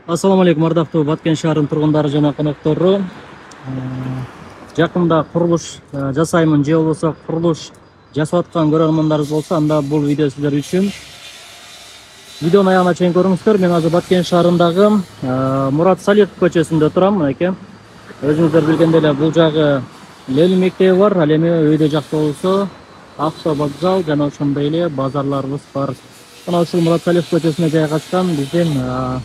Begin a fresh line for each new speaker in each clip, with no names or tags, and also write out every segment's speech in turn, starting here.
Assalamu alaikum, ардактуу Баткен шаарынын тургундары жана коноктору. Жакында курулуш жасаймын же болбосо курулуш жасап аткан көрөрмандарыбыз болсо, анда бул видео сиздер үчүн. Видеонун аягына чейин көрүңүздөр. Мен азыр Баткен шаарындагы Мурат Салихов көчөсүндө турам, мынакей. Өзүңүздөр билгендей эле бул жагы Ленин мектеби бар, ал эми өйдө жакта болсо авто вокзал жана ошондой эле базарларыбыз бар. Мына ушул Мурат Салихов көчөсүнө жайгашкан биздин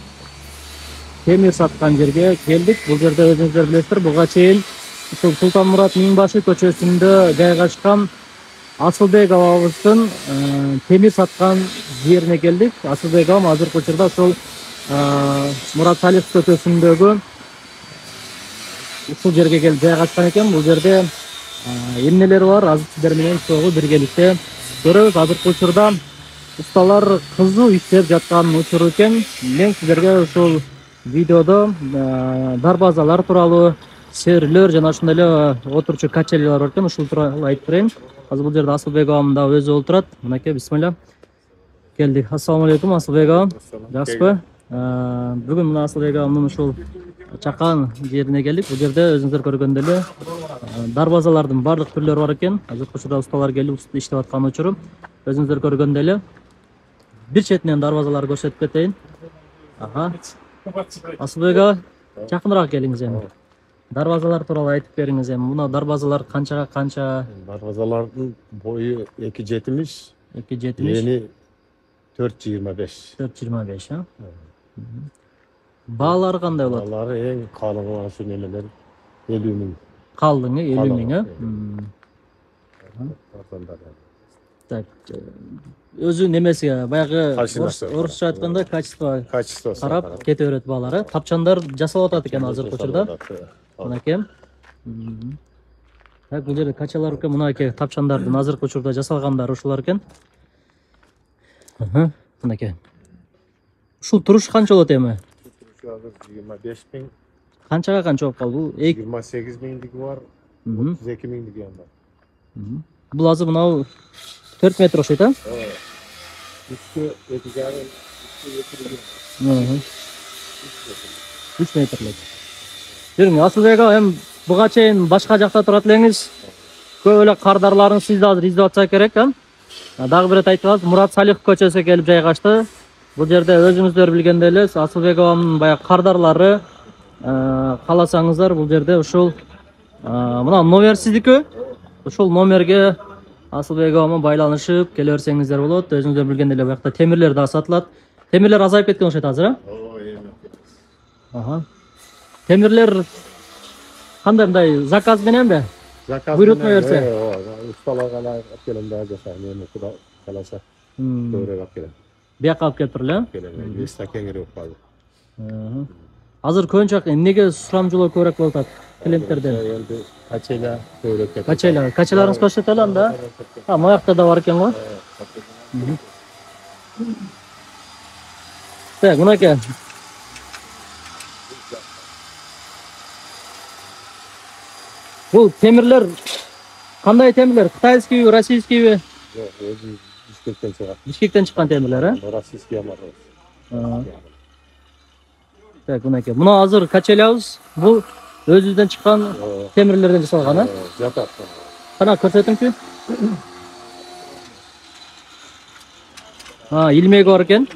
темир саткан жерге келдик. Бул жерде өзүңүздөр билесиздер, буга чейин ушул Султанмурат Миңбашев көчөсүндө жайгашкан Асылбек абабыздын темир саткан жерине келдик. Асылбек абам азыркы учурда ошол Мурат Салихов көчөсүндөгү ушул жерге келип жайгашкан экен. Бул жерде эмнелер бар, азыр сиздер менен чогуу биргеликте көрөбүз. Азыркы учурда ustalar кызуу иштеп жаткан учур экен. Мен сиздерге ушул видеодо дарбазалар тууралуу, серлер жана ошондой эле отурчу качелелер бар экен, ушул тууралуу айтып берейин. Азыр бул жерде Асылбек абам да өзү отурат. Мынакей, бисмилля. Келдик. Ассаламу алейкум, Асылбек абам. Жакшысызбы? Бүгүн мына Асылбек абамдын ушул чакан жерине келдик. Бул жерде өзүңүздөр көргөндөй эле дарбазалардын баардык түрлөрү бар экен. Азыркы учурда ustalar келип иштеп аткан учуру. Өзүңүздөр көргөндөй эле бир четинен дарбазаларды көрсөтүп кетейин. Асылбек аба, жакыныраак келиңиз эми. Дарбазалар тууралуу айтып бериңиз эми. Мына дарбазалар канчага канча?
Дарбазалардын бою 2,70,
2,70.
Ени 4,25.
4,25, а? Баалары кандай болот?
Баалары эң калыңы ошо немелер 50 миң.
Калдыңы 50 миң, а? Так, өзү немеси баягы орусча айтканда качество карап кете берет баалары. Тапчандар жасалып атат экен азыркы учурда. Мынакей. Так, бул жерде качалар экен, мынакей тапчандардын азыркы учурда жасалгандары ушулар экен. Мынакей. Ушул туруш канча болот эми?
Турушу азыр 25 миң.
Канчага канча болуп калды бул?
28 миңдиги бар, 32 миңдиги бар.
Бул азыр мынау 4 метр окшойт, а?
Үчкө 2,5,
3 метрлик. Жүрүң, Асылбек аба, эми буга чейин башка жакта турат элеңиз. Көп эле кардарларыңыз сизди азыр издеп атса керек, а? Дагы бир айтып атабыз, Мурат Салихов көчөсүнө келип жайгашты. Бул жерде өзүңүздөр билгендей эле Асылбек абамдын баягы кардарлары, кааласаңыздар бул жерде ушул мына номер сиздики. Ушул номерге Асылбек абама байланышып келе берсеңиздер болот. Өзүңүздөр билгендей эле буякта темирлер да сатылат. Темирлер азайып кеткен окшойт азыр, а? Темирлер кандай мындай заказ мененби? Буйрутма берсе?
Ustalarga alып келем да жасайм, эми кудай кааласа. Көбүрөөк алып келем.
Бияка алып келип тур эле?
Келем, веста кеңири болуп калды.
Азыр көбүнчө эмнеге сурамжылоо көбүрөөк болуп атат клиенттерден?
Эми качеля көбүрөөк кетет.
Качеларыңыз көрсөтө эле анда? Моякта да бар экен го. Так, мынакей. Бул темирлер кандай темирлер? Кытайскийби, российскийби?
Жок, өзү Бишкектен чыгат.
Бишкектен чыккан темирлер, а?
Российский бар.
Так, мынакей. Мына азыр качелябыз. Бул өзүбүздөн чыккан темирлерден жасалган, а?
Жатат.
Кана көрсөтүңчү. Илмеги бар экен.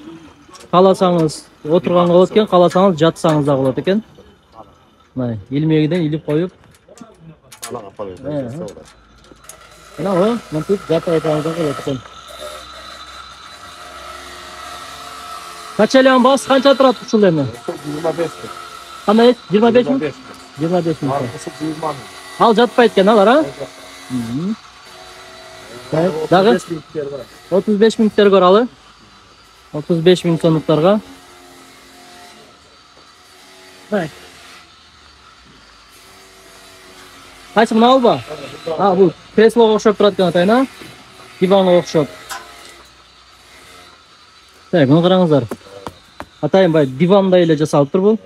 Кааласаңыз отурганга болот экен, кааласаңыз жатсаңыз да болот экен. Мына илмегиден илип коюп. Мына мынтип жатып айтаңыз да болот экен. Качелянын баасы канча турат ушул эми?
25 миң.
Кандай? 25 миң? 25 миң.
Аркысы 20 миң.
Ал жатпайт экен алар, а? Дагы 35 миңдер бар алы. 35 миң сомдуктарга. Кайсы мына алба? Бул креслого окшоп турат экен атайын, а? Диванга окшоп. Так, муну караңыздар. Атайын бай дивандай эле жасалып тур бул.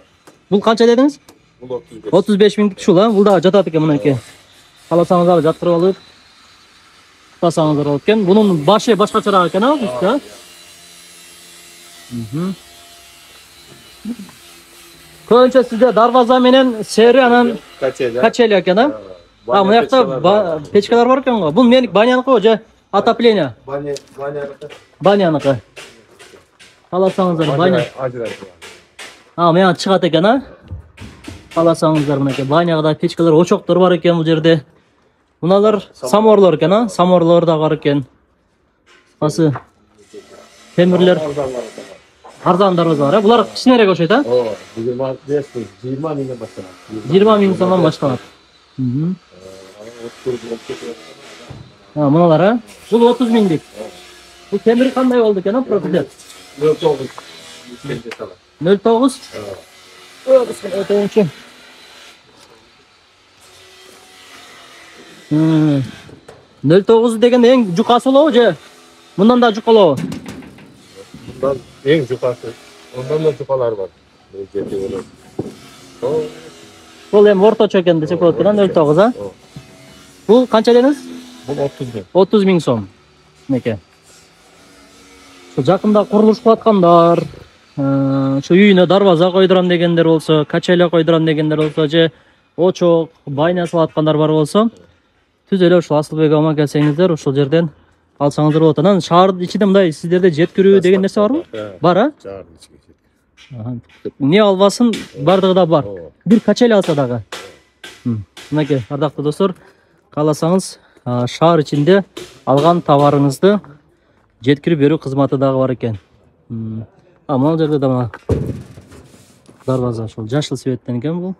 Бул канча дедиңиз?
Бул
35 миңдик ушул, а? Бул да жатат экен мынакей. Кааласаңыз дагы жаткырып алып тасаңыздар болот экен. Бунун башы башкачараак экен, а? Көбүнчө сизде дарбаза менен сери анан
Качели.
качели экен, а? А, мына жакта печкалар бар экен го. Бул меники баняныкы же отопление? Баняныкы. Кааласаңыздар баня. А, мына чыгат экен, а? Кааласаңыздар мынакей баняда печкалар, очоктор бар экен бул жерде. Мыналар саморлор экен, а? Саморлор да бар экен. Асы темирлер. Арзандар бар, а? Булар кичинерээк окшойт, а?
20 миңден башталат.
20 миң сомдон башталат. Мыналар, а? Бул 30 миңдик. Бул темир кандай болду экен, а, профиль?
09.
09. Өтөңчү. 09 деген эң жукасы болобу же? Мындан да жукалабы?
Bundan en cukası. Ondan da cukalar var.
Бул эми орточо экен десек болот экен, 09, а? Бул канча дедиңиз?
Bu 30 bin.
30 миң сом. Мынакей. Ошо жакында курулуш кылып аткандар, ошо үйүнө дарбаза койдурам дегендер болсо, качеле койдурам дегендер болсо же очок, байна салып аткандар бар болсо, түз эле ушул Асылбек агама келсеңиздер, ушул жерден алсаңыздар болот. Анан шаардын ичинде мындай сиздерде жеткирүү деген нерсе барбы? Бар, а? Не албасын, бардыгы да бар. Бир качеле алса дагы. Мынакей, ардактуу достор, кааласаңыз шаар ичинде алган товарыңызды жеткирип берүү кызматы дагы бар экен. Мына жерде да мына дарбаза ошол жашыл светтен экен бул.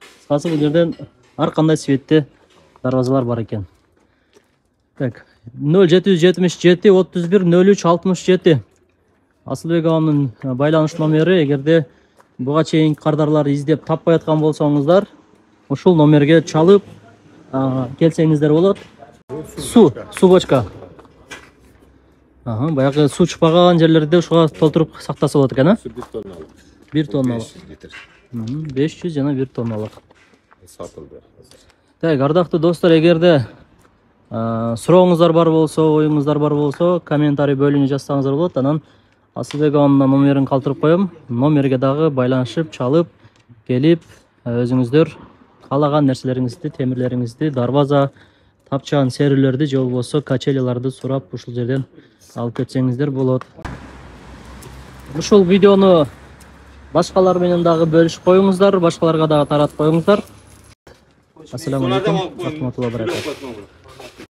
Кыскасы бул жерден ар кандай светте дарбазалар бар экен. Так, 0777 31 03 67. Асылбек агамдын байланыш номери, эгерде буга чейин кардарлар издеп таппай аткан болсоңуздар, ушул номерге чалып келсеңиздер болот. Су бочка. Баягы су чыкпаган жерлерде ушуга толтуруп сактаса болот экен, а? 1 тонналык. 500 жана 1 тонналык.
Satıldı.
Так, ардактуу достор, эгерде сурооңуздар бар болсо, оюңуздар бар болсо, комментарий бөлүмүнө жазсаңыздар болот. Анан Асылбек агамдын номерин калтырып коем. Номерге дагы байланышып, чалып, келип, өзүңүздөр каалаган нерселериңизди, темирлериңизди, дарбаза, тапчан, серилерди же болбосо качеляларды сурап ушул жерден алып кетсеңиздер болот. Ушул видеону башкалар менен дагы бөлүшүп коюңуздар, башкаларга дагы таратып коюңуздар. Ассаламу алейкум, рахматуллахи ва баракатух.